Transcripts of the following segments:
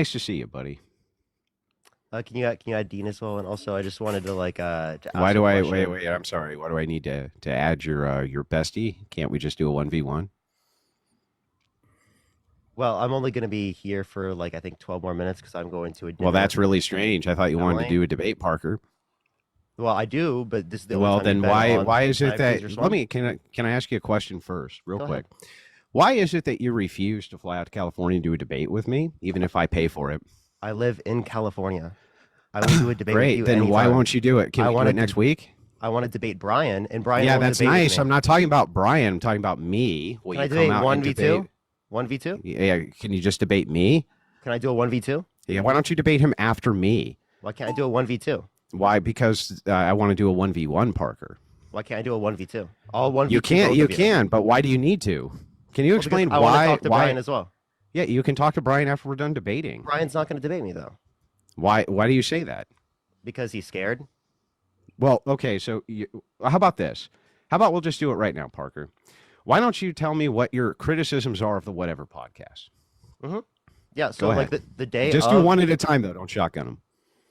Nice to see you, buddy. Can you add Dean as well? And also, I just wanted to to ask Why do a I question. wait? I'm sorry. Why do I need to add your bestie? Can't we just do a 1v1? Well, I'm only going to be here for I think 12 more minutes because I'm going to a Well, dinner that's really strange. I thought you with wanted to family. do a debate, Parker. Well, I do, but this is the only Well, time you've then been why on. why is Can it I please that let respond? me can I ask you a question first, real Go quick? ahead. Why is it that you refuse to fly out to California and do a debate with me, even if I pay for it? I live in California. I will do a debate with Great. you Then why anytime. won't you do it? Can I we do want it next to week? I want to debate Brian, and Brian Yeah, won't that's debate with nice. me. I'm not talking about Brian. I'm talking about me. Will Can I you come debate out and 1v2? debate? 1v2? Yeah, can you just debate me? Can I do a 1v2? Yeah, why don't you debate him after me? Why can't I do a 1v2? Why? Because I want to do a 1v1, Parker. Why can't I do a 1v2? I'll 1v2 You can't. both You of you. can. But why do you need to? Can you Well, because explain I want to why? talk to Why? Brian as well. Yeah, you can talk to Brian after we're done debating. Brian's not going to debate me though Why? Why do you say that? because he's scared. Well, okay. So how about this? How about we'll just do it right now, Parker? Why don't you tell me what your criticisms are of the Whatever podcast? Yeah, so Go like ahead. the day Just of do one at a time, though. Don't shotgun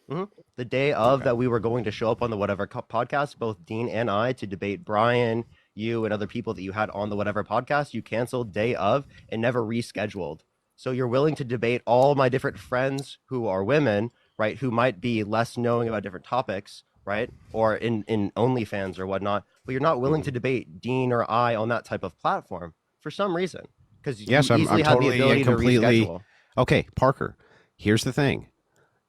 them. the day of Okay. that we were going to show up on the Whatever podcast, both Dean and I, to debate Brian, you, and other people that you had on the Whatever podcast. You canceled day of and never rescheduled. So you're willing to debate all my different friends who are women, right? Who might be less knowing about different topics, right? Or in OnlyFans or whatnot, but you're not willing to debate Dean or I on that type of platform for some reason because you Yes, I'm easily had the totally and ability to completely reschedule. okay, Parker. Here's the thing.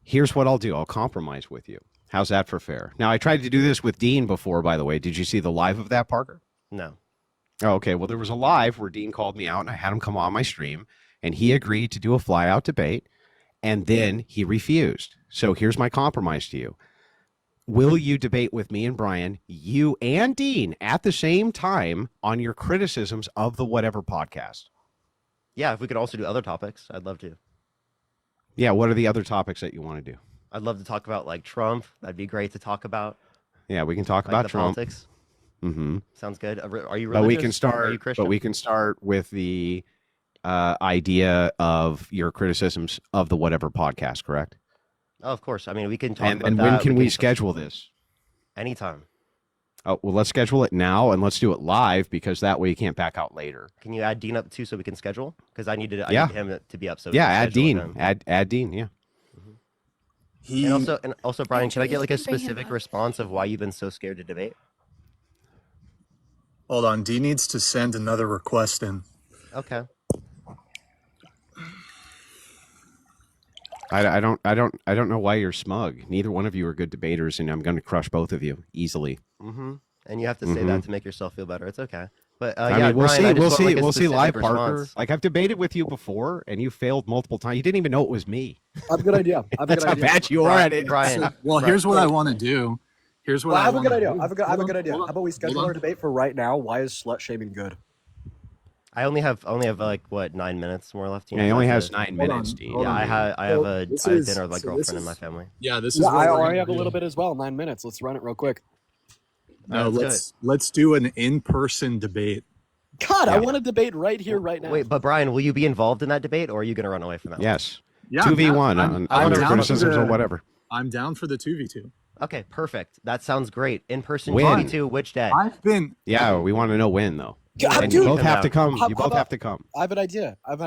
Here's what I'll do. I'll compromise with you. How's that for fair? Now, I tried to do this with Dean before, by the way. Did you see the live of that, Parker? No. Oh, okay. Well, there was a live where Dean called me out and I had him come on my stream and he agreed to do a fly out debate and then he refused. So here's my compromise to you. Will you debate with me and Brian, you and Dean, at the same time on your criticisms of the Whatever podcast? Yeah, if we could also do other topics, I'd love to. Yeah, what are the other topics that you want to do? I'd love to talk about like Trump. That'd be great to talk about. Yeah, we can talk Like about the Trump. politics. Mm-hmm. Sounds good. Are you But religious? we can Are start. you Christian? But we can start with the idea of your criticisms of the Whatever podcast, correct? Oh, of course. I mean, we can talk And about and that. when can we can schedule this? anytime. Oh, well, let's schedule it now and let's do it live because that way you can't back out later. Can you add Dean up too so we can schedule? Because I need Yeah. him to be up so we Yeah, can add schedule Dean. with him. Add Dean. Yeah. And also, Brian, can I get like a specific response of why you've been so scared to debate? Hold on, D needs to send another request in. Okay. I don't know why you're smug. Neither one of you are good debaters, and I'm going to crush both of you easily. And you have to say that to make yourself feel better. It's okay. But I yeah, mean, we'll Brian, see. I just We'll want, see. like, a We'll see live, specific Parker. response. Like I've debated with you before, and you failed multiple times. You didn't even know it was me. I have a good idea. That's how bad you are at it. Brian, Well, Brian, here's what I want to do. Here's what Well, I have a wanna good idea. do. I have a good idea. How Hold on, about we hold schedule on. our debate for right now? Why is slut shaming good? I only have like what 9 minutes more left. Yeah, he only has That's 9 Hold minutes, on, Dean. hold Yeah, on. I have a this I have is- dinner with my so this girlfriend and is- my family. Yeah, this is Yeah, what I we're already gonna have a do. little bit as well. 9 minutes. Let's run it real quick. No, Let's do let's do an in-person debate. God, I Yeah. want to debate right here, right now. Wait, but Brian, will you be involved in that debate, or are you going to run away from that? one? Yes. Yeah, 2v1 I'm on down your for criticisms the- or whatever. I'm down for the 2v2. Okay, perfect. That sounds great. In person When? 22, which day? I've been Yeah, we want to know when though. God, And you dude, both have to How- come. how You both about- have to come. I have an idea. I'm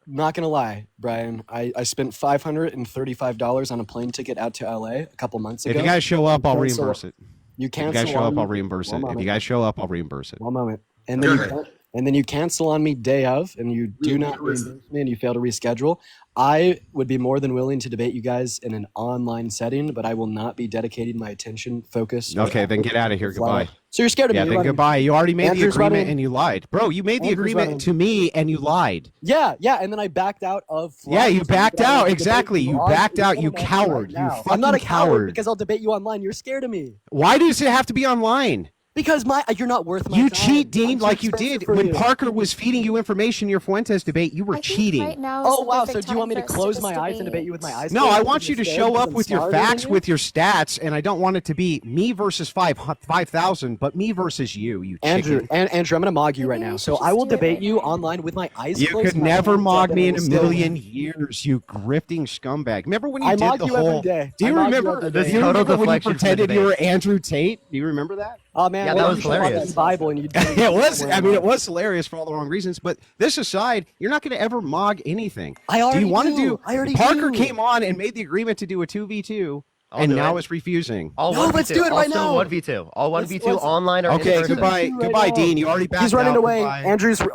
not gonna lie, Brian. I spent $535 on a plane ticket out to LA a couple months ago. If you guys show up, I'll Cancel- reimburse it. You If you cancel guys show on up, me- I'll reimburse One it. If moment. you guys show up, I'll reimburse it. One moment. And then you cancel on me day of, and you do not Listen. reimburse me, and you fail to reschedule. I would be more than willing to debate you guys in an online setting, but I will not be dedicating my attention, focus. or Okay, then effort get out of here. to fly. Goodbye. So you're scared of Yeah, me? then You're running. goodbye. You already made Andrew's the agreement running. and you lied. Bro, you made the Andrew's agreement running. to me and you lied. Yeah, and then I backed out of. Yeah, flying you to backed guys out. to debate Exactly. You on- backed out, you on coward. You now. fucking I'm not a coward coward. because I'll debate you online. You're scared of me. Why does it have to be online? Because you're not worth my You time. cheat, Dean, I'm too like you expensive did for when you. Parker was feeding you information in your Fuentes debate. You were I think cheating. right now is Oh the wow! perfect So do you want me to time for us close just my eyes and debate you with my eyes? No, closed I because want you you're to scared show because up I'm with your smarter than facts, you? with your stats, and I don't want it to be me versus 5,000, but me versus you Andrew, chicken. Andrew, I'm gonna mog you Maybe right now. we So should I just will do it debate right you now. online with my eyes You closed. could and my never hands up, mog and me I in will a still million win. years, you grifting scumbag. Remember when you I did mog the you every whole... day. Do I you mog you remember? every This Do day. you total remember when you deflection from the pretended you were debate. Andrew Tate? Do you remember that? Oh man, Yeah, why that don't was you show up hilarious. in Bible and you? It was. I mean, it was hilarious for all the wrong reasons. But this aside, you're not going to ever mog anything. I Do already you want to do. do? I already Parker do. came on and made the agreement to do a 2v2, I'll and do now it. is refusing. All No, 1v2. let's do it I'll right still now. 1v2. All 1v2 let's- online or Okay, in person. goodbye, Right goodbye, now. Dean. You already backed He's running out. away. Goodbye. Andrew's I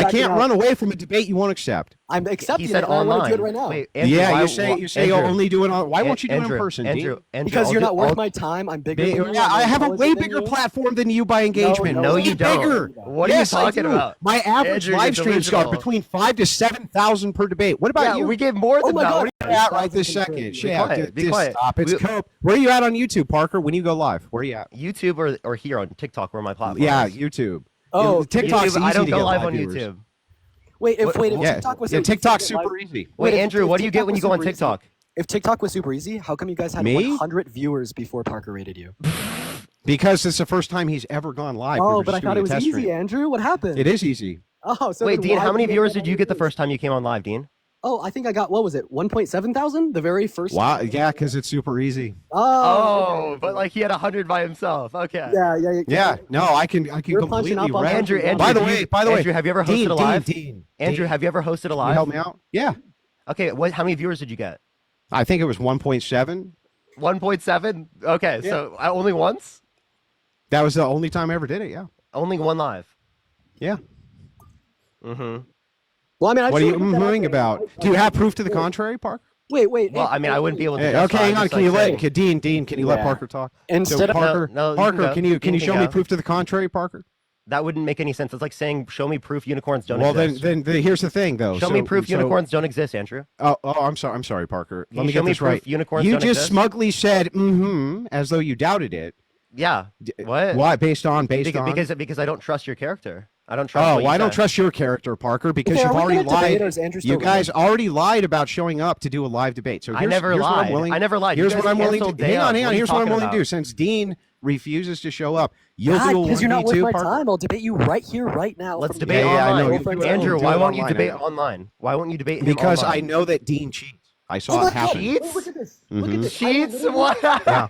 backing can't out. run away from a debate you won't accept. I'm accepting He said it. And I want to do it online. right now. Wait, Andrew, Yeah, why- you say Andrew, you'll only do it on. Why won't you do it Andrew, in person, Andrew, Dean? Andrew, Because I'll you're do- not worth I'll- my time. I'm bigger than you. Yeah, I I'm have a intelligent way than bigger you. platform than you by engagement. No, Way you don't. Bigger. What Yes, are you talking I do. about? My average Andrew, live you're streams got delusional. between 5,000 to 7,000 per debate. What about Yeah, you? we gave more Oh than my that. God. What are you- Yeah, right this second. Yeah, quiet, be just quiet. stop. It's We- cope. Where are you at on YouTube, Parker? When you go live, where are you at? YouTube or here on TikTok, where my platform Yeah, is. YouTube. Oh, TikTok's YouTube, I easy don't to go get live on viewers. YouTube. Wait, if Yeah, TikTok was yeah, if TikTok's TikTok- super easy. Wait, if- Andrew, if what do you get TikTok when you was go on super easy- TikTok? If TikTok was super easy, how come you guys had Me? 100 viewers before Parker rated you? Because it's the first time he's ever gone live. We Oh, were but I just thought doing it a was test easy, stream. Andrew. What happened? It is easy. Oh, so Wait, then Dean, why how many did viewers get did you get the first time you came on live, Dean? Oh, I think I got, what was it, 1.7 thousand? The very first Wow. time? Yeah, because it's super easy. Oh, but like he had 100 by himself. Okay. Yeah. Yeah. No, I can You're punching completely up on wreck. Andrew, Andrew, By the do way, you- by the way, Andrew, have you ever hosted Dean, a live? Dean, Andrew, have you ever hosted a can you live? help me out? Yeah. Okay, how many viewers did you get? I think it was 1.7. 1.7? Okay, Yeah. so only once? That was the only time I ever did it. Yeah. Only one live. Yeah. Mm-hmm. Well, I mean, I What are just you wanna put that out mooing there. about? Do you have proof to the contrary, Park? Wait. Well, I mean, I wouldn't be able to. Hey, justify, okay, hang on. just Can you like saying- Dean? Can you let Yeah. Parker talk? Instead So of Parker, No, you Parker, can can go. you Dean can show me go. proof to the contrary, Parker? That wouldn't make any sense. It's like saying, "Show me proof unicorns don't Well, exist." then here's the thing, though. Show me So- proof so- unicorns don't exist, Andrew. Oh, I'm sorry, Parker. Can Let you me show get me this proof right. unicorns You don't just exist? smugly said as though you doubted it. Yeah. What? Why? Based on? Because I don't trust your character. I don't trust. Oh, what you well, I don't said. trust your character, Parker, because Okay, you've are we already gonna debate lied. or is Andrew You still guys going? already lied about showing up to do a live debate. So I here's, never here's what I'm lied. willing. I never lied. You Here's guys what I'm willing to. canceled day Hang of. on. What are you Here's what I'm talking willing to about? do. Since Dean refuses to show up, you'll God, do a because you're not worth 1v2, my Parker. time. I'll debate you right here, right now. Let's from debate Yeah, I know. online. You do it- Andrew, do why it won't you online, debate I know. online? Why won't you debate him Because I online? know that Dean cheats. I Oh saw my it happen. God. Cheats? Look at this. Look at Mhm. this. Cheats? What? Yeah.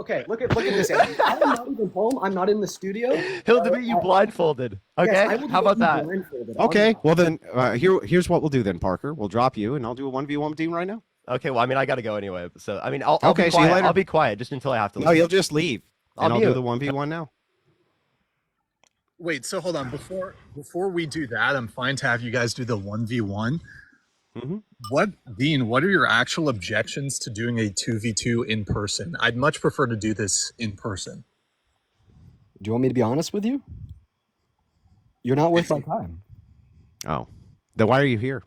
Okay, look at this. Andrew. I'm not even home. I'm not in the studio. He'll debate you blindfolded. Okay? Yes, I will How debate about you that? blindfolded. Okay. Well then, here's what we'll do then, Parker. We'll drop you, and I'll do a 1v1 with Dean right now. Okay, well, I mean, I gotta go anyway. So, I mean, I'll Okay, be see you quiet. later. I'll be quiet just until I have to leave. No, you'll just leave, and I'll do mute. the 1v1 now. Wait, so hold on. Before we do that, I'm fine to have you guys do the 1v1. Mhm. Dean, what are your actual objections to doing a 2v2 in person? I'd much prefer to do this in person. Do you want me to be honest with you? You're not worth my time. Oh, then why are you here?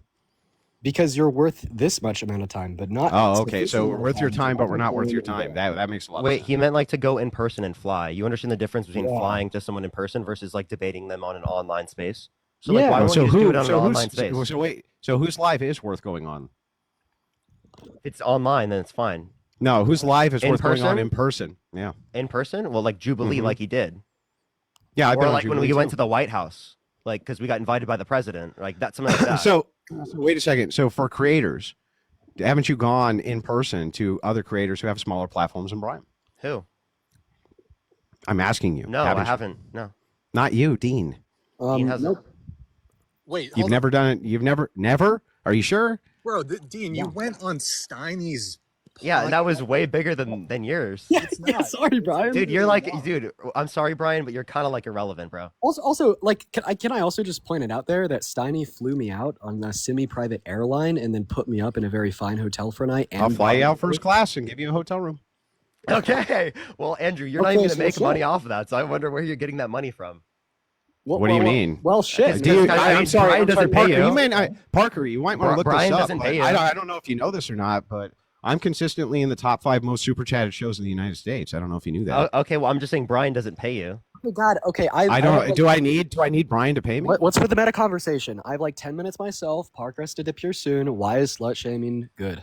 Because you're worth this much amount of time, but not. Oh, okay. So sufficient we're worth your amount of time, but we're not worth your time. time. That makes a lot of Wait, sense. he meant like to go in person and fly. You understand the difference between Yeah. flying to someone in person versus like debating them on an online space? So like, Yeah. why won't you just do it on an online space? So wait. So whose live is worth going on? If it's online, then it's fine. No, whose live is In worth going on person? in person? Yeah. In person? Well, like Jubilee, Mhm. like he did. Yeah, I've Or been on like when we Jubilee went too. to the White House, like because we got invited by the president, like that, something like that. So wait a second. So for creators, haven't you gone in person to other creators who have smaller platforms than Brian? Who? I'm asking you. No, I you? haven't. No. Not you, Dean. Dean hasn't. Nope. Wait, You've hold on. never done it. You've never. Are you sure? Bro, Dean, you went on Steiny's. Yeah, and that was way bigger than yours. Yeah, sorry, Brian. Dude, you're like, dude, I'm sorry, Brian, but you're kind of like irrelevant, bro. Also, like, can I also just point it out there that Steiny flew me out on a semi-private airline and then put me up in a very fine hotel for a night. And I'll fly you out first class and give you a hotel room. Okay. Well, Andrew, you're not Okay, even gonna so make shit. money off of that, so I wonder where you're getting that money from. What do you mean? Well, shit. Because- I'm sorry, Brian doesn't pay Parker. you. Parker, you might want to look Brian this up. doesn't but pay you. I don't know if you know this or not, but I'm consistently in the top 5 most super chatted shows in the United States. I don't know if you knew that. Okay, well, I'm just saying Brian doesn't pay you. Oh God. Okay. I don't. Do I need Brian to pay me? What's with the meta conversation? I have like 10 minutes myself. Park rested to appear soon. Why is slut shaming good?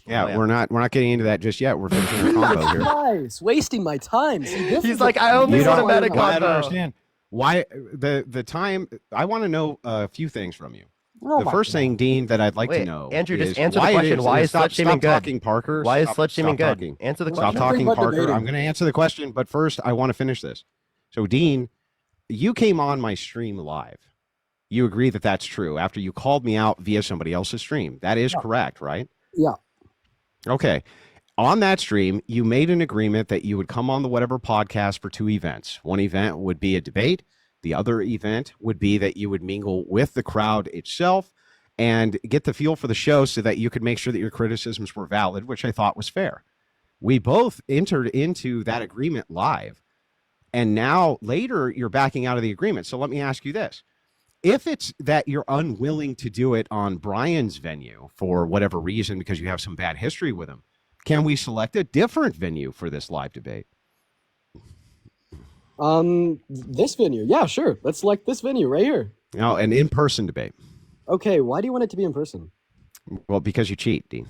Yeah, Oh, yeah. we're not getting into that just yet. We're finishing our combo here. Guys, wasting my time. See, this He's is like, the- I only You want a don't- meta well, I don't combo. understand why the time. I want to know a few things from you. Oh The my first God. thing, Dean, that I'd like to Wait, know, Andrew, just is answer the why it question. is- Why is stop, slut shaming stop good? talking, Parker. Why is Stop- slut shaming stop good? talking. Answer the Stop question. talking, What Parker. debating? I'm going to answer the question, but first, I want to finish this. So, Dean, you came on my stream live. You agree that that's true after you called me out via somebody else's stream. That is correct, right? Yeah. Okay. On that stream, you made an agreement that you would come on the whatever podcast for 2 events. One event would be a debate. The other event would be that you would mingle with the crowd itself and get the feel for the show so that you could make sure that your criticisms were valid, which I thought was fair. We both entered into that agreement live. And now later you're backing out of the agreement. So let me ask you this. If it's that you're unwilling to do it on Brian's venue for whatever reason, because you have some bad history with him, can we select a different venue for this live debate? This venue. Yeah, sure. Let's select this venue right here. No, an in-person debate. Okay, why do you want it to be in person? Well, because you cheat, Dean.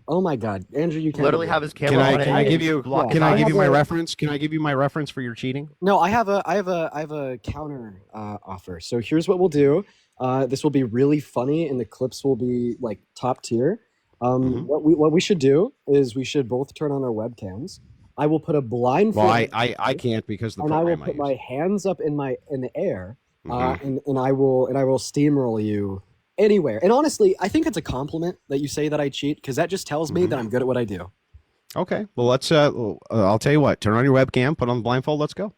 Oh my God, Andrew, you can't Literally do have that. his camera on. Can I give you block can his I eyes. give you my have a- reference? Can I give you my reference for your cheating? No, I have a counter offer. So here's what we'll do. This will be really funny, and the clips will be like top tier. Mhm. What we should do is we should both turn on our webcams. I will put a blindfold. Well, I can't because the and I will program put use. my hands up in the air, Mhm. and I will steamroll you anywhere. And honestly, I think it's a compliment that you say that I cheat because that just tells me Mhm. that I'm good at what I do. Okay. Well, let's. I'll tell you what. Turn on your webcam. Put on the blindfold. Let's go.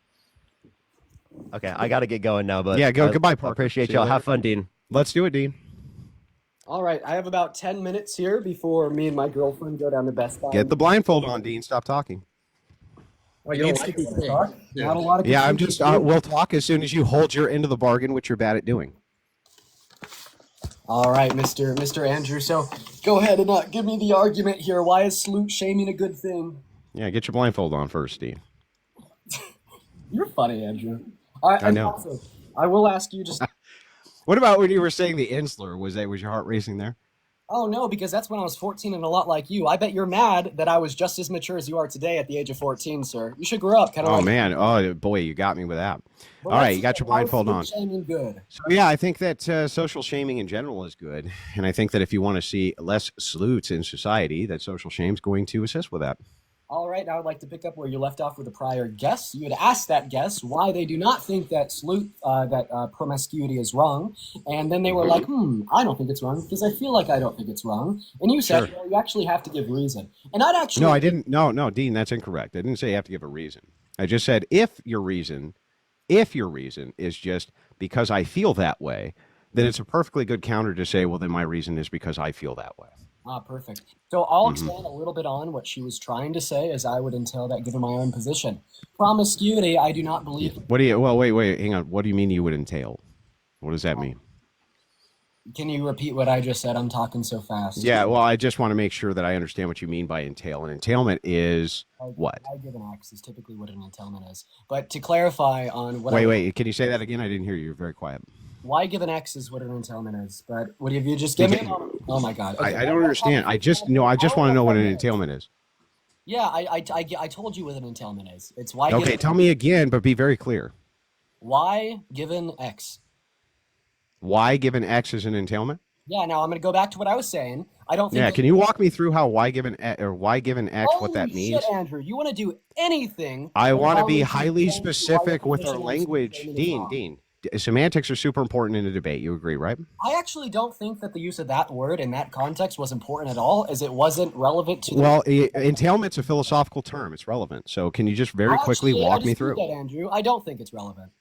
Okay, I gotta get going now, but Yeah, go. I Goodbye, Parker. appreciate See you y'all. later. Have fun, Dean. Let's do it, Dean. All right, I have about 10 minutes here before me and my girlfriend go down to Best Buy. Get the blindfold on, Dean. Stop talking. Oh, you don't like it when I talk? Yeah. Not a lot of Yeah, I'm confusion. just. We'll talk as soon as you hold your end of the bargain, which you're bad at doing. All right, Mr. Andrew. So go ahead and give me the argument here. Why is slut shaming a good thing? Yeah, get your blindfold on first, Dean. You're funny, Andrew. All right, I know. Also, I will ask you just. What about when you were saying the Insler? Was your heart racing there? Oh no, because that's when I was 14 and a lot like you. I bet you're mad that I was just as mature as you are today at the age of 14, sir. You should grow up, kind of. Oh like man. Oh boy, you got me with that. Well, All right, let's you got see, your blindfold why on. is slut shaming good? So yeah, I think that social shaming in general is good, and I think that if you want to see less salutes in society, that social shame is going to assist with that. All right, now I'd like to pick up where you left off with a prior guest. You had asked that guest why they do not think that promiscuity is wrong, and then they were like, I don't think it's wrong because I feel like I don't think it's wrong. And you said, Sure. well, you actually have to give reason. And I'd actually No, I didn't. No, Dean, that's incorrect. I didn't say you have to give a reason. I just said if your reason is just because I feel that way, then it's a perfectly good counter to say, well, then my reason is because I feel that way. Ah, perfect. So I'll expand a little bit on what she was trying to say, as I would entail that given my own position. Promiscuity, I do not believe. What do you? Well, wait, hang on. What do you mean you would entail? What does that mean? Can you repeat what I just said? I'm talking so fast. Yeah, well, I just want to make sure that I understand what you mean by entail. An entailment is what? I give an X is typically what an entailment is. But to clarify on what Wait, can you say that again? I didn't hear you. You're very quiet. why give an X is what an entailment is. But what have you just given? Oh my God. Okay. I don't understand. I just want to know what an entailment is. Yeah, I told you what an entailment is. It's why. Okay, given, tell me again, but be very clear. Why given X? Why given X is an entailment? Yeah. Now I'm going to go back to what I was saying. I don't think. Yeah, can you walk me through how y given X, or y given X, what that Holy means? Shit, Andrew, you want to do anything? I want to as be long as you highly explain why specific your with our position on language. slut shaming is wrong. Dean, semantics are super important in a debate. You agree, right? I actually don't think that the use of that word in that context was important at all, as it wasn't relevant to. Well, entailment's a philosophical term. It's relevant. So can you just very quickly walk me through? That, Andrew. I don't think it's relevant.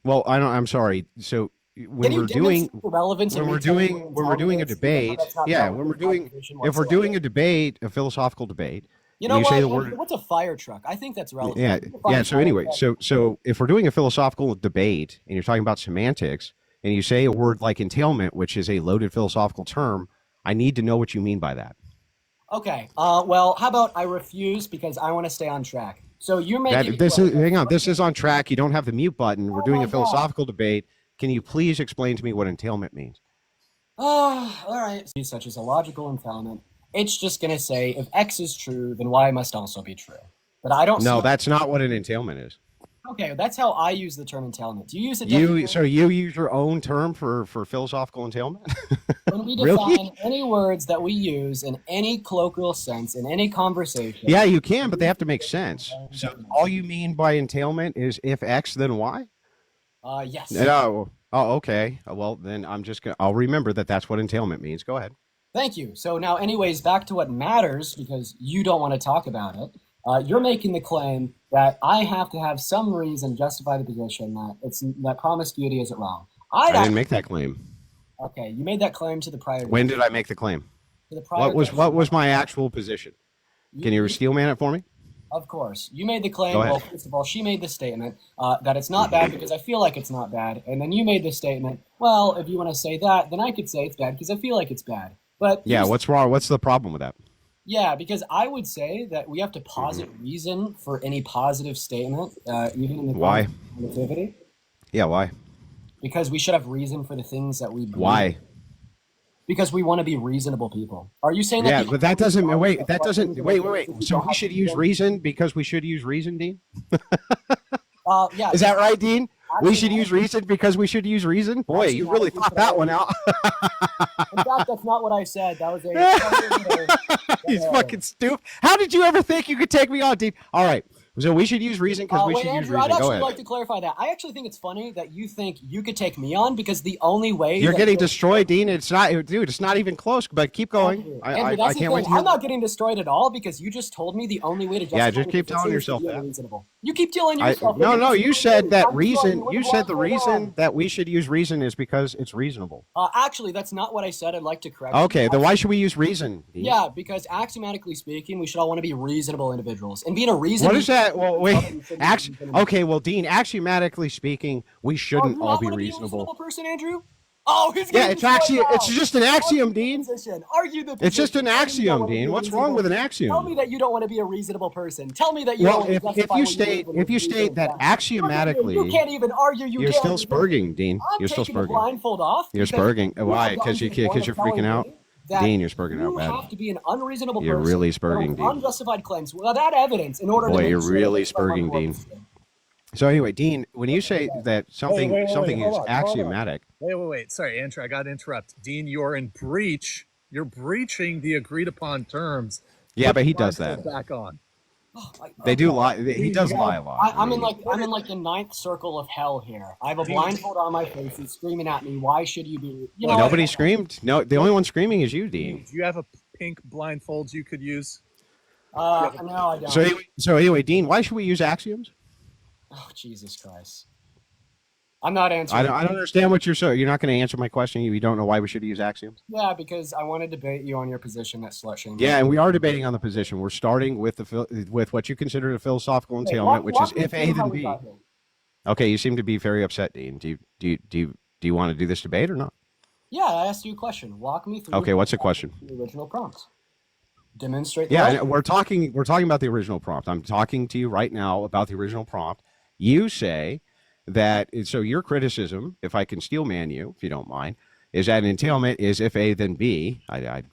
Well, I'm sorry. So when Can you we're doing demonstrate the relevance when and we're retell doing your when we're doing a intelligence, debate, even though that's not yeah, relevant when we're to the doing conversation if we're whatsoever. doing a debate, a philosophical debate, You know you what? say the Andrew, word. what's a fire truck? I think that's relevant. Yeah, You can find yeah. a So fire anyway, truck. so if we're doing a philosophical debate and you're talking about semantics and you say a word like entailment, which is a loaded philosophical term, I need to know what you mean by that. Okay. Well, how about I refuse because I want to stay on track. So you're making That this is hang on. This is on track. You don't have the mute button. We're Oh doing my a God. philosophical debate. Can you please explain to me what entailment means? Oh, all right. Such as a logical entailment. It's just gonna say if X is true, then Y must also be true. But I don't see. No, that's not what an entailment is. Okay, that's how I use the term entailment. Do you use it differently? You use your own term for philosophical entailment? When we Really? define any words that we use in any colloquial sense in any conversation. Yeah, you can, but they have to make sense. So all you mean by entailment is if X, then Y? Yes. No. Oh, okay. Well, then I'll remember that that's what entailment means. Go ahead. Thank you. So now, anyways, back to what matters because you don't want to talk about it. You're making the claim that I have to have some reason to justify the position that promiscuity isn't wrong. I didn't make that claim. Okay, you made that claim to the prior. When did I make the claim? To the prior. What was my actual position? Can you steelman it for me? Of course, you made the claim. Go ahead. Well, first of all, she made the statement that it's not bad because I feel like it's not bad, and then you made the statement. Well, if you want to say that, then I could say it's bad because I feel like it's bad. But Yeah, what's wrong? What's the problem with that? yeah, because I would say that we have to posit reason for any positive statement, even in the Why? negativity. Yeah, why? Because we should have reason for the things that we believe. Why? Because we want to be reasonable people. Are you saying that? Yeah, but that doesn't wait. That doesn't wait. So we should use reason because we should use reason, Dean? Yeah. Is that right, Dean? We should use reason because we should use reason? Boy, you really thought that one out. In fact, that's not what I said. That was a. He's fucking stupid. How did you ever think you could take me on, Dean? All right. So we should use reason because we Wait, should use Andrew, reason. I'd Go actually ahead. like to clarify that. I actually think it's funny that you think you could take me on because the only way You're that getting destroyed, Dean. It's not, dude. It's not even close. But keep going. Andrew, I that's the can't wait thing. to hear. I'm not getting destroyed at all because you just told me the only way to justify. Yeah, just keep the telling position is to yourself be that. unreasonable. You keep telling yourself. No. You said that reason. What You is said the going reason on? that we should use reason is because it's reasonable. Actually, that's not what I said. I'd like to correct you. Okay, then why should we use reason, Dean? Yeah, because axiomatically speaking, we should all want to be reasonable individuals. And being a reasonable. What is that? Well, wait. Shouldn't Okay, well, Dean, axiomatically speaking, we shouldn't all be a reasonable. reasonable person, Andrew? Oh, he's Yeah, getting it's actually destroyed now. it's just an axiom, Argue the Dean. position. Argue the It's just position. an Tell me you don't axiom, wanna be Dean. a What's wrong with an reasonable- Tell me axiom? that you don't want to be a reasonable person. Tell me that you Well, don't want to if justify you what state believe in that reason. axiomatically, You can't even argue. you're still spurging, Dean. I'm You're still taking the spurging. blindfold off. You're because spurging. you Why? have Because gotten to the point you're of telling freaking out. me that Dean, you're spurging out you bad. have to be an unreasonable You're person. really with spurging, Dean. Unjustified claims without evidence in order to. Boy, make you're sure really that someone spurging, Dean. works. So anyway, Dean, when you say that something wait, something hold is on. axiomatic, Wait. Sorry, Andrew, I got to interrupt. Dean, you're in breach. You're breaching the agreed upon terms. yeah, Put but he the does blindfold that. Back on. They do lie. He does lie a lot. I'm in like the ninth circle of hell here. I have a blindfold on my face. He's screaming at me. Why should you be? You know, Nobody screamed. No, the only one screaming is you, Dean. Do you have a pink blindfold you could use? No, I don't. So anyway, Dean, why should we use axioms? Oh, Jesus Christ! I'm not answering. I don't understand what you're not going to answer my question. You don't know why we should use axioms? Yeah, because I want to debate you on your position that slut shaming. Yeah, and we are debating on the position. We're starting with with what you consider a philosophical entailment, which is if A then B. Okay, you seem to be very upset, Dean. Do you want to do this debate or not? Yeah, I asked you a question. Walk me through. Okay, what's the question? The original prompt. Demonstrate. The Yeah, right. and we're talking about the original prompt. I'm talking to you right now about the original prompt. You say that so your criticism, if I can steelman you, if you don't mind, is that an entailment is if A then B.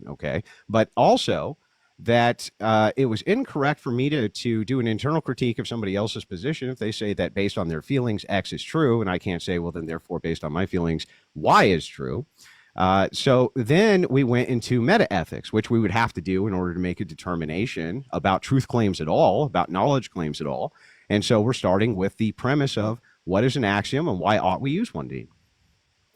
Okay, but also that it was incorrect for me to do an internal critique of somebody else's position if they say that based on their feelings X is true, and I can't say, well, then therefore based on my feelings Y is true. So then we went into metaethics, which we would have to do in order to make a determination about truth claims at all, about knowledge claims at all. And so we're starting with the premise of what is an axiom and why ought we use one, Dean?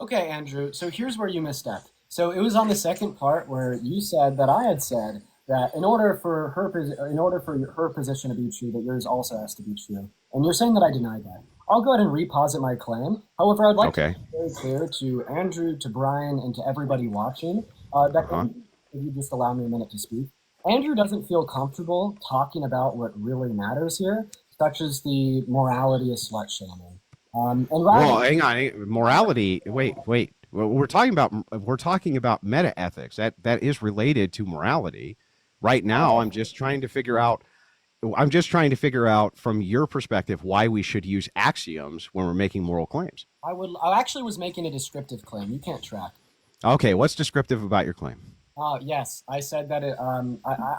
Okay, Andrew. So here's where you misstepped. So it was on the second part where you said that I had said that in order for her position to be true, that yours also has to be true. And you're saying that I denied that. I'll go ahead and reposit my claim. However, I'd like to be very clear to Andrew, to Brian, and to everybody watching that if you just allow me a minute to speak, Andrew doesn't feel comfortable talking about what really matters here, such as the morality of slut shaming. Well, hang on, morality. Wait. Well, we're talking about metaethics. That is related to morality, Right now, I'm just trying to figure out. I'm just trying to figure out from your perspective why we should use axioms when we're making moral claims. I actually was making a descriptive claim. You can't track. Okay, what's descriptive about your claim? Yes, I said that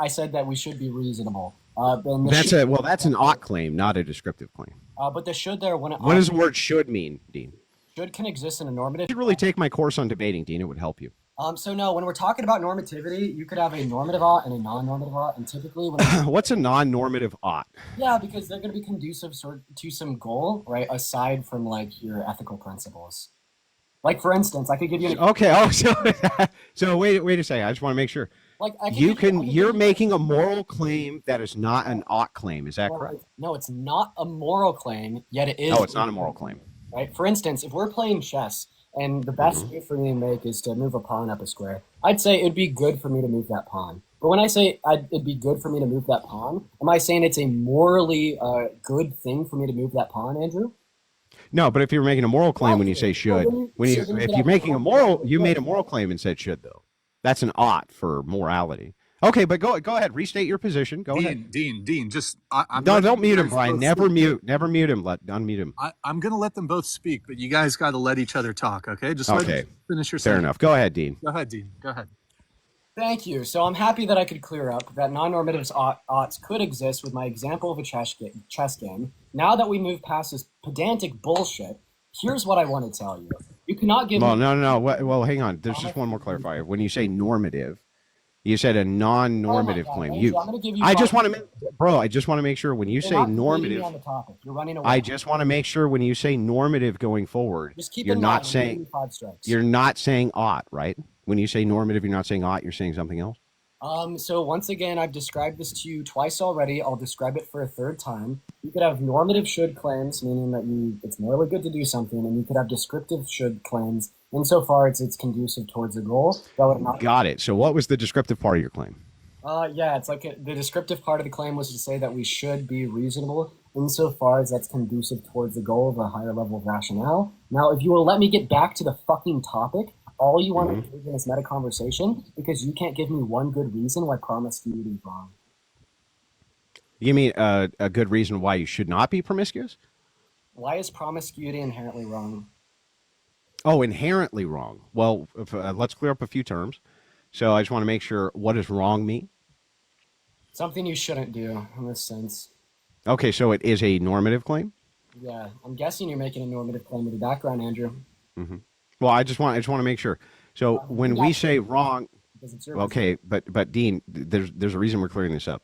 I said that we should be reasonable. That's an ought claim, not a descriptive claim. But the should there when it What does the word should mean, Dean? should can exist in a normative. You should really take my course on debating, Dean. It would help you. So no, when we're talking about normativity, you could have a normative ought and a non-normative ought, and typically when What's a non-normative ought? yeah, because they're going to be conducive to some goal, right? Aside from like your ethical principles. Like for instance, I could give you an Okay. Oh, so wait a second. I just want to make sure. like I could You give you- I can. could You're give you- making a moral claim that is not an ought claim. Is that well, correct? no, it's not a moral claim, yet it is. No, it's not a moral claim. Right? For instance, if we're playing chess and the best move for me to make is to move a pawn up a square, I'd say it'd be good for me to move that pawn. But when I say it'd be good for me to move that pawn, am I saying it's a morally good thing for me to move that pawn, Andrew? No, but if you're making a moral claim when you say should, if you're making a moral, you made a moral claim and said should though. That's an ought for morality. Okay, but go ahead. Restate your position. Go ahead. Dean, just I'm No, letting don't you mute him, guys Brian. both Never speak. mute him. Unmute him. I'm gonna let them both speak, but you guys got to let each other talk. Okay, just let Okay. them finish your Fair sentence. enough. Go ahead, Dean. Go ahead, Dean. Go ahead. Thank you. So I'm happy that I could clear up that non-normative oughts could exist with my example of a chess game. Now that we move past this pedantic bullshit, here's what I want to tell you. You cannot give Well, me... no. Well, hang on. There's just one more clarifier. When you say normative, you said a non-normative Oh my God, claim. Andrew, I'm gonna give you I just five- want to, bro. I just want to make sure when you You're say not completing me normative, on the topic. You're running away. I just want to make sure when you say normative going forward, Just keep you're in not mind, I'm giving saying you 5 strikes. you're not saying ought, right? When you say normative, you're not saying ought. You're saying something else. So once again, I've described this to you twice already. I'll describe it for a third time. You could have normative should claims, meaning that it's morally good to do something, and you could have descriptive should claims, insofar as it's conducive towards a goal. That would not. Got it. So what was the descriptive part of your claim? Yeah, it's like the descriptive part of the claim was to say that we should be reasonable insofar as that's conducive towards the goal of a higher level of rationale. Now, if you will let me get back to the fucking topic, all you want to engage in is meta conversation because you can't give me one good reason why promiscuity is wrong. You mean a good reason why you should not be promiscuous? Why is promiscuity inherently wrong? Oh, inherently wrong. Well, let's clear up a few terms. So I just want to make sure, what does wrong mean? Something you shouldn't do in this sense. Okay, so it is a normative claim. Yeah, I'm guessing you're making a normative claim with your background, Andrew. Well, I just want to make sure. So when we say wrong, Because it's your okay, but Dean, there's a reason we're clearing this up.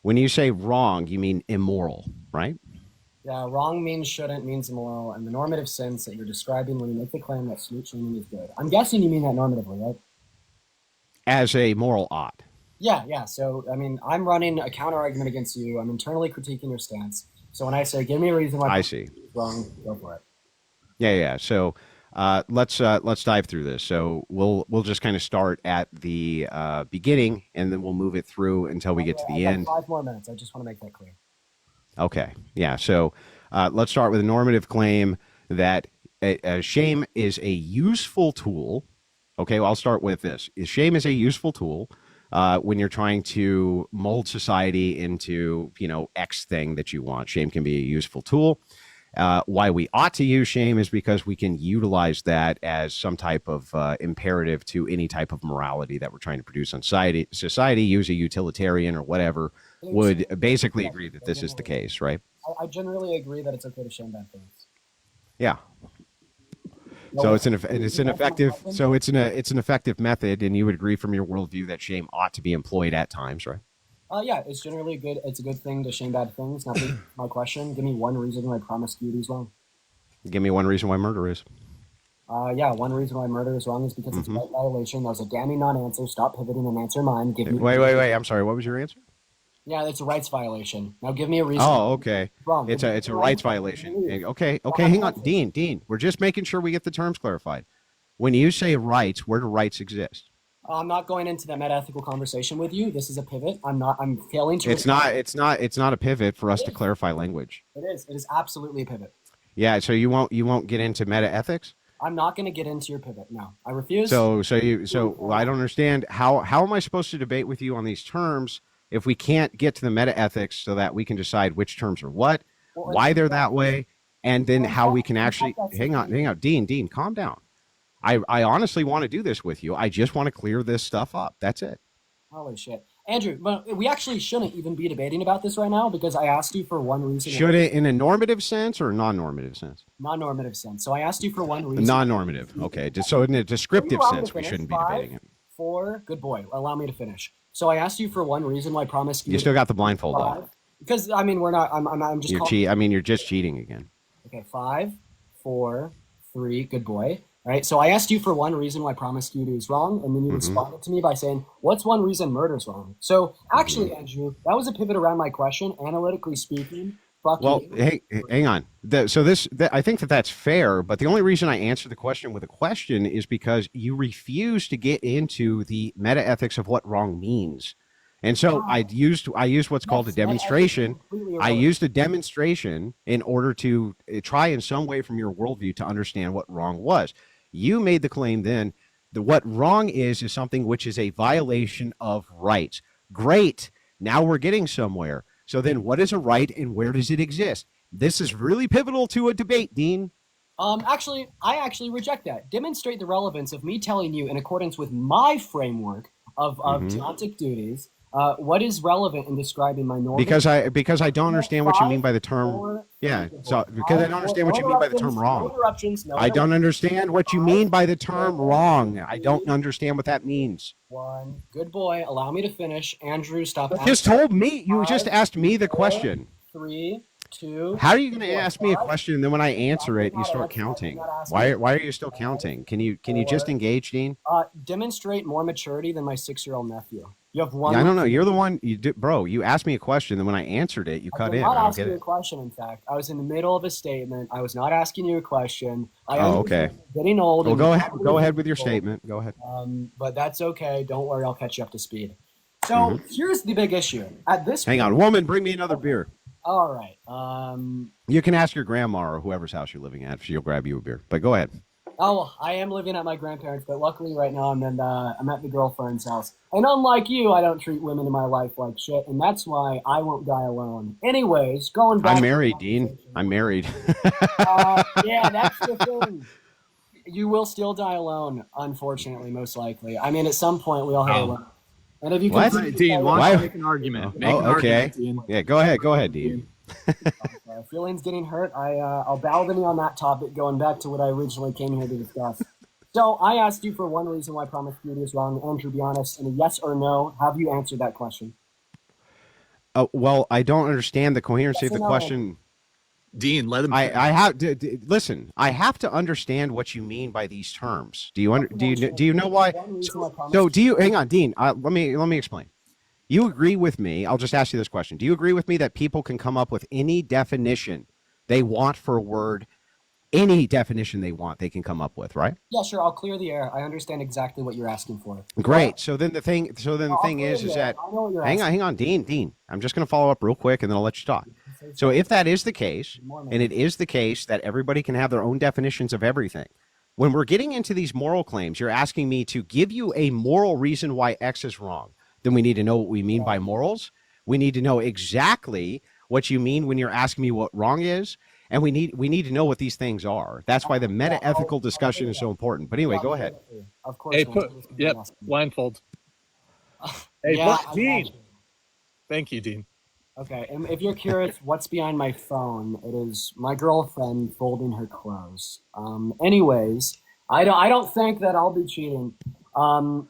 When you say wrong, you mean immoral, right? Yeah, wrong means shouldn't means immoral, and the normative sense that you're describing when you make the claim that slut shaming is good. I'm guessing you mean that normatively, right? As a moral ought. Yeah. So, I mean, I'm running a counter argument against you. I'm internally critiquing your stance. So when I say, give me a reason why I see. it's wrong, go for it. Yeah. So let's dive through this. So we'll just kind of start at the beginning, and then we'll move it through until we get to the I've end. got 5 more minutes. I just want to make that clear. Okay. Yeah. So let's start with a normative claim that shame is a useful tool. Okay. Well, I'll start with this. Shame is a useful tool when you're trying to mold society into, X thing that you want. Shame can be a useful tool. Why we ought to use shame is because we can utilize that as some type of imperative to any type of morality that we're trying to produce on society. Use a utilitarian or whatever would basically agree that this is the case, right? I generally agree that it's okay to shame bad things. Yeah. So it's an effective method, and you would agree from your worldview that shame ought to be employed at times, right? Yeah, it's generally good. It's a good thing to shame bad things. Now, please, my question, give me one reason why promiscuity is wrong. Give me one reason why murder is. Yeah, one reason why murder is wrong is because it's a right violation. That was a damning non-answer. Stop pivoting and answer mine. Give me Wait. I'm sorry. What was your answer? Yeah, it's a rights violation. Now give me a reason. Oh, okay. Wrong. It's a rights violation. Okay. Hang on, Dean. We're just making sure we get the terms clarified. When you say rights, where do rights exist? I'm not going into that meta-ethical conversation with you. This is a pivot. I'm failing to. It's not a pivot for us to clarify language. It is. It is absolutely a pivot. Yeah. So you won't get into meta ethics. I'm not going to get into your pivot. No, I refuse. So I don't understand how am I supposed to debate with you on these terms if we can't get to the meta ethics so that we can decide which terms are what, Well, why they're that way, and then well, how we can in fact, actually that's the hang on, thing. Dean, calm down. I honestly want to do this with you. I just want to clear this stuff up. That's it. Holy shit. Andrew, but we actually shouldn't even be debating about this right now because I asked you for one reason. Should it in a normative sense or a non-normative sense? Non-normative sense. So I asked you for one reason. Non-normative. Okay. So in a descriptive Allow me to sense, we finish. shouldn't be 5, debating it. 4, good boy. Allow me to finish. So I asked you for one reason why promiscuity. You still got the blindfold on. 5, because I mean we're not. I'm just. You're just cheating again. Okay, 5, 4, 3, good boy. All right, so I asked you for one reason why promiscuity is wrong, and then you responded to me by saying, what's one reason murder's wrong? So actually, Andrew, that was a pivot around my question, analytically speaking. Fuck Well, you. hey, hang on. I think that's fair, but the only reason I answer the question with a question is because you refuse to get into the meta ethics of what wrong means. And so I used what's called a demonstration. I used a demonstration in order to try in some way from your worldview to understand what wrong was. You made the claim then that what wrong is something which is a violation of rights. Great. Now we're getting somewhere. So then what is a right and where does it exist? This is really pivotal to a debate, Dean. Actually, I actually reject that. Demonstrate the relevance of me telling you, in accordance with my framework of deontic duties, what is relevant in describing my normal. Because I don't understand what you mean by the term. Yeah. So because I don't understand what you mean by the term wrong. No interruptions. No I don't understand what you mean by the term wrong. I don't understand what that means. 1, good boy. Allow me to finish. Andrew, stop. You just told me. You just asked me the question. 3, 2. How are you going to ask me a question and then when I answer it, you start counting? Why are you still counting? Can you just engage, Dean? Demonstrate more maturity than my 6-year-old nephew. You have one. I don't know. You're the one. Bro. You asked me a question, then when I answered it, you cut in. I was not I don't asking get you a it. question. In fact, I was in the middle of a statement. I was not asking you a question. Okay. Getting old. Well, and go ahead. probably Go ahead with your difficult. statement. Go ahead. But that's okay. Don't worry. I'll catch you up to speed. So here's the big issue. At this Hang on, woman. Bring me another beer. All right. You can ask your grandma or whoever's house you're living at. She'll grab you a beer. But go ahead. Oh, I am living at my grandparents', but luckily right now I'm at the girlfriend's house. And unlike you, I don't treat women in my life like shit, and that's why I won't die alone. Anyways, going back. I'm married, Dean. I'm married. Yeah, that's the thing. You will still die alone, unfortunately, most likely. I mean, at some point we all have a limit. And if you What? can, Dean, why Why- don't you make an argument? Make an okay. argument, Dean. Yeah, go ahead. Go ahead, Dean. feelings getting hurt, I'll bow the knee on that topic. Going back to what I originally came here to discuss. So I asked you for one reason why promiscuity is wrong. Andrew, be honest, in a yes or no, have you answered that question? Well, I don't understand the coherency of the Yes or no? question. Dean, let him. I have listen. I have to understand what you mean by these terms. Do you know why? So do you hang on, Dean? Let me explain. You agree with me? I'll just ask you this question. Do you agree with me that people can come up with any definition they want for a word? Any definition they want, they can come up with, right? Yeah, sure. I'll clear the air. I understand exactly what you're asking for. Great. So then the thing is that I know what you're hang on, Dean. I'm just going to follow up real quick, and then I'll let you talk. So if that is the case, and it is the case that everybody can have their own definitions of everything, when we're getting into these moral claims, you're asking me to give you a moral reason why X is wrong. Then we need to know what we mean by morals. We need to know exactly what you mean when you're asking me what wrong is. And we need to know what these things are. That's why the meta-ethical discussion is so important. But anyway, go ahead. Of course. Hey, man. yep, blindfold. Hey, Yeah, put I Dean. got you. Thank you, Dean. Okay, and if you're curious what's behind my phone, it is my girlfriend folding her clothes. Anyways, I don't think that I'll be cheating.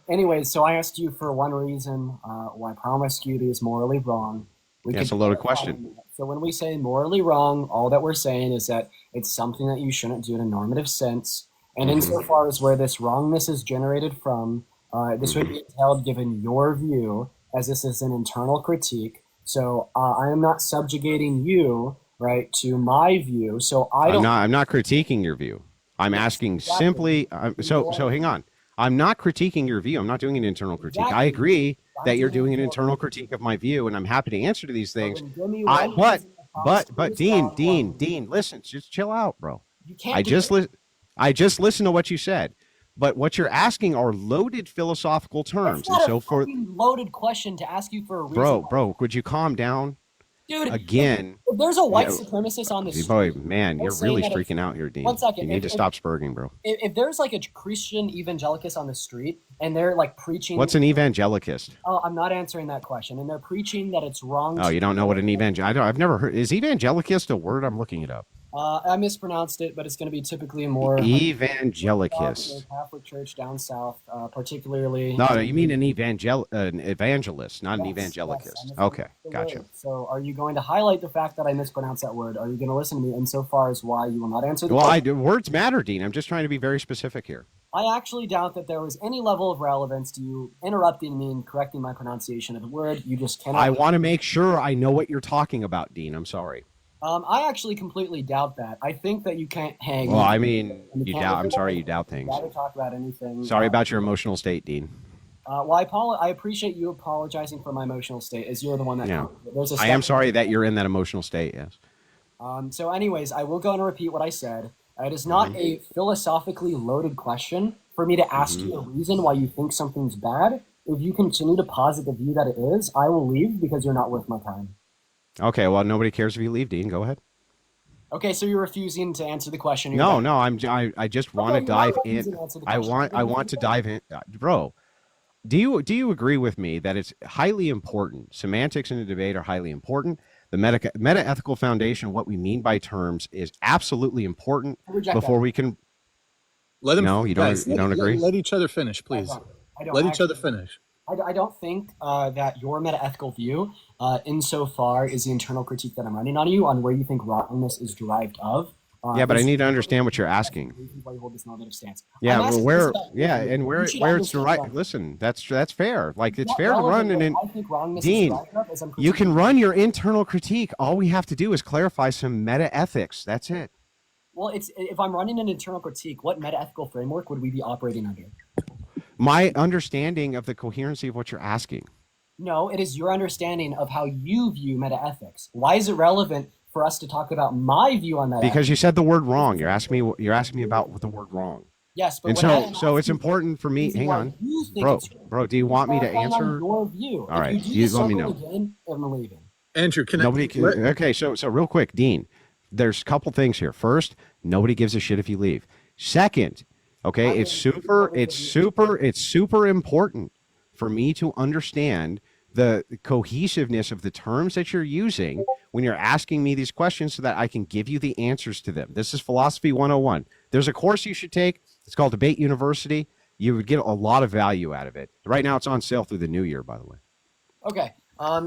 Anyways, so I asked you for one reason why promiscuity is morally wrong. That's a loaded question. So when we say morally wrong, all that we're saying is that it's something that you shouldn't do in a normative sense. And insofar as where this wrongness is generated from, this would be entailed given your view, as this is an internal critique. So I am not subjugating you, right, to my view. So I'm not critiquing your view. I'm asking simply. So hang on. I'm not critiquing your view. I'm not doing an internal critique. I agree that you're doing an internal critique of my view, and I'm happy to answer to these things. But Dean, listen, just chill out, bro. You can't. I just listened to what you said. But what you're asking are loaded philosophical terms. That's not And so a for fucking loaded question to ask you for a reason. bro, would you calm down? Dude, Again, if there's a white yeah, supremacist on the street, boy, man, they're you're saying really that it's- freaking out here, Dean. One second. You need to stop spurging, bro. If there's like a Christian evangelicist on the street and they're like preaching, What's an evangelicist? Oh, I'm not answering that question. And they're preaching that it's wrong. Oh, you don't know what an I've never heard. Is evangelicist a word? I'm looking it up. I mispronounced it, but it's going to be typically more Evangelicus. Catholic Church down south, particularly. No, you mean an evangelist, not an Yes, evangelicist. yes, Okay, the gotcha. word. So, are you going to highlight the fact that I mispronounced that word? Are you going to listen to me insofar as why you will not answer the Well, question? words matter, Dean. I'm just trying to be very specific here. I actually doubt that there was any level of relevance to you interrupting me and correcting my pronunciation of the word. You just cannot. I want to make sure I know what you're talking about, Dean. I'm sorry. I actually completely doubt that. I think that you can't hang. Well, I mean, you doubt. I'm sorry, you doubt things. Rather talk about anything. Sorry about your emotional state, Dean. Well, I appreciate you apologizing for my emotional state, as you're the one that. Yeah. There's a I am sorry that you're in that emotional state. Yes. So, anyways, I will go and repeat what I said. It is not a philosophically loaded question for me to ask you a reason why you think something's bad. If you continue to posit the view that it is, I will leave because you're not worth my time. Okay. Well, nobody cares if you leave, Dean. Go ahead. Okay, so you're refusing to answer the question. No. I just want to dive in. I want to dive in, bro. Do you agree with me that it's highly important? Semantics in a debate are highly important. The meta-ethical foundation, what we mean by terms, is absolutely important before we can. Let them. No, you don't. You don't agree. Let each other finish, please. I don't Let each other finish. I don't think that your meta-ethical view, insofar is the internal critique that I'm running on you on where you think rottenness is derived of. Yeah, but I need to understand what you're asking. Why you hold this normative stance. Yeah, I'm well, asking where this about you. You should where it's the understand right. wrong. Listen, that's fair. Like it's Not fair to run relevant, an. I think wrongness Dean, is derived of as I'm You can critiquing. run your internal critique. All we have to do is clarify some meta ethics. That's it. Well, it's if I'm running an internal critique, what meta-ethical framework would we be operating under? My understanding of the coherency of what you're asking. No, it is your understanding of how you view meta-ethics. Why is it relevant for us to talk about my view on meta-ethics? Because you said the word wrong. You're asking me about the word wrong. Yes, but And when I am so it's asking important for me. reason Hang why on, you think bro. it's Bro, do you want me to clarifying on answer? your view. All right, If you do you this let me circle know. again, I'm leaving. Andrew, can Nobody I? can. Okay, so real quick, Dean. There's a couple things here. First, nobody gives a shit if you leave. Second, okay, it's super important for me to understand the cohesiveness of the terms that you're using when you're asking me these questions so that I can give you the answers to them. This is Philosophy 101. There's a course you should take. It's called Debate University. You would get a lot of value out of it. Right now, it's on sale through the new year, by the way. Okay.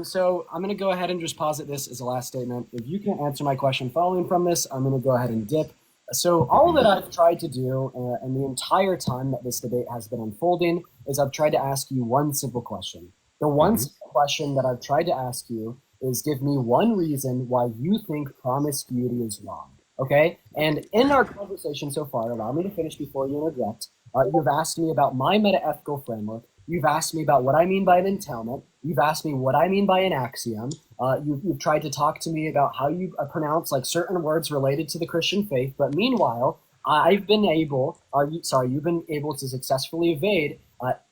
So I'm going to go ahead and just posit this as a last statement. If you can't answer my question following from this, I'm going to go ahead and dip. So all that I've tried to do and the entire time that this debate has been unfolding is I've tried to ask you one simple question. The one simple question that I've tried to ask you is give me one reason why you think promiscuity is wrong. Okay? And in our conversation so far, allow me to finish before you interject. You've asked me about my meta-ethical framework. You've asked me about what I mean by an entailment. You've asked me what I mean by an axiom. You've tried to talk to me about how you pronounce like certain words related to the Christian faith. But meanwhile, you've been able to successfully evade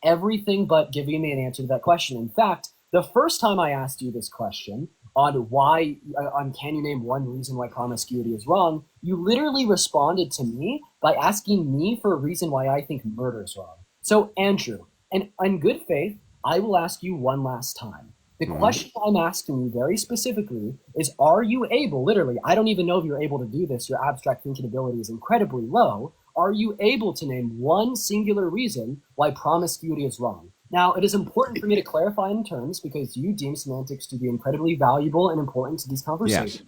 everything but giving me an answer to that question. In fact, the first time I asked you this question on can you name one reason why promiscuity is wrong, you literally responded to me by asking me for a reason why I think murder is wrong. So Andrew, and in good faith, I will ask you one last time. The question I'm asking you very specifically is, are you able, literally, I don't even know if you're able to do this, your abstract thinking ability is incredibly low, are you able to name one singular reason why promiscuity is wrong? Now, it is important for me to clarify in terms because you deem semantics to be incredibly valuable and important to these conversations. Yes.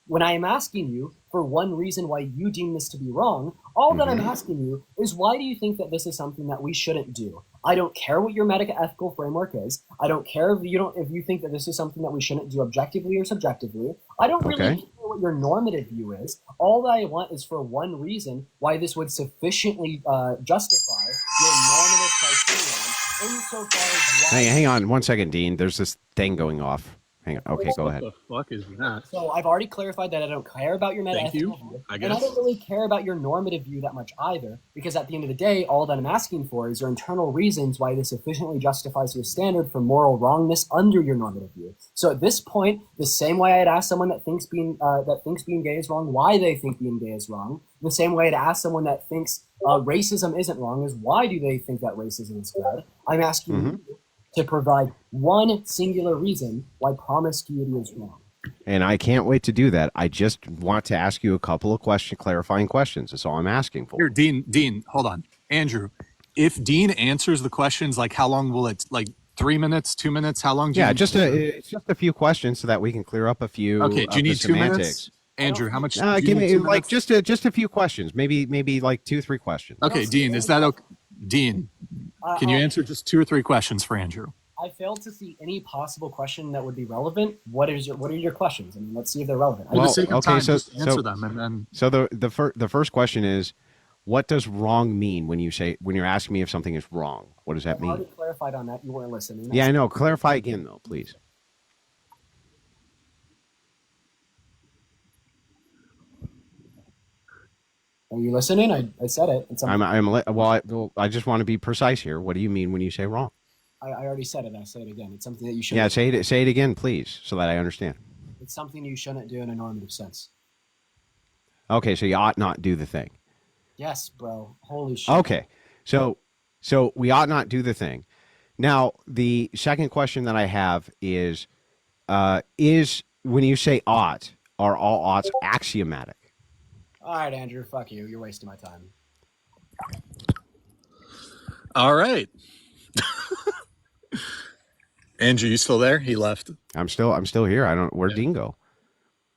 When I am asking you for one reason why you deem this to be wrong, all that I'm asking you is why do you think that this is something that we shouldn't do? I don't care what your meta-ethical framework is. I don't care if you think that this is something that we shouldn't do objectively or subjectively. I don't really care what your normative view is. All that I want is for one reason why this would sufficiently justify your normative criterion insofar as why... Hang on 1 second, Dean. There's this thing going off. Hang on. Okay, go ahead. What the fuck is that? So I've already clarified that I don't care about your Thank you, meta-ethical view, I and I guess. don't really care about your normative view that much either, because at the end of the day, all that I'm asking for is your internal reasons why this efficiently justifies your standard for moral wrongness under your normative view. So at this point, the same way I'd ask someone that thinks being gay is wrong, why they think being gay is wrong, the same way to ask someone that thinks racism isn't wrong is why do they think that racism is good. I'm asking you to provide one singular reason why promiscuity is wrong. And I can't wait to do that. I just want to ask you a couple of clarifying questions. That's all I'm asking for. Here, Dean, hold on. Andrew, if Dean answers the questions, like how long will it, like 3 minutes, 2 minutes? How long do you Yeah, need? it's just a few questions so that we can clear up a few. Okay, do you need 2 semantics. minutes? Andrew, how much? Give me like just a few questions, maybe like 2-3 questions. Okay, Dean, is that okay? Dean, can you answer just 2 or 3 questions for Andrew? I failed to see any possible question that would be relevant. What are your questions? I mean, let's see if they're relevant. For the sake of time, so just answer them, and then. So the first question is, what does wrong mean when you're asking me if something is wrong? What does that mean? I already clarified on that. You weren't listening. Yeah, I know. Clarify again, though, please. Are you listening? I said it. It's I just want to be precise here. What do you mean when you say wrong? I already said it. I say it again. It's something that you should. Yeah, say it again, please, so that I understand. It's something you shouldn't do in a normative sense. Okay, so you ought not do the thing. Yes, bro. Holy shit. Okay, so we ought not do the thing. Now, the second question that I have is when you say ought, are all oughts axiomatic? All right, Andrew. Fuck you. You're wasting my time. All right. Andrew, you still there? He left. I'm still here. I don't. Where'd Dean go?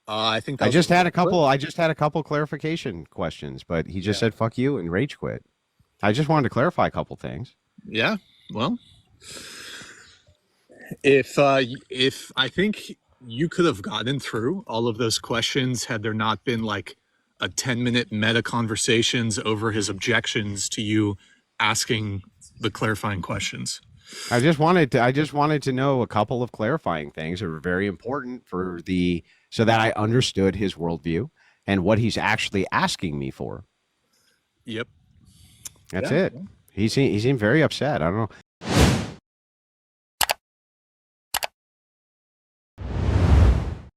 I think I just had a couple clarification questions, but he just said "fuck you" and rage quit. I just wanted to clarify a couple things. Yeah. Well, if I think you could have gotten through all of those questions had there not been like a 10-minute meta conversations over his objections to you asking the clarifying questions. I just wanted to know a couple of clarifying things that were very important so that I understood his worldview and what he's actually asking me for. Yep. That's it. He seemed very upset. I don't know.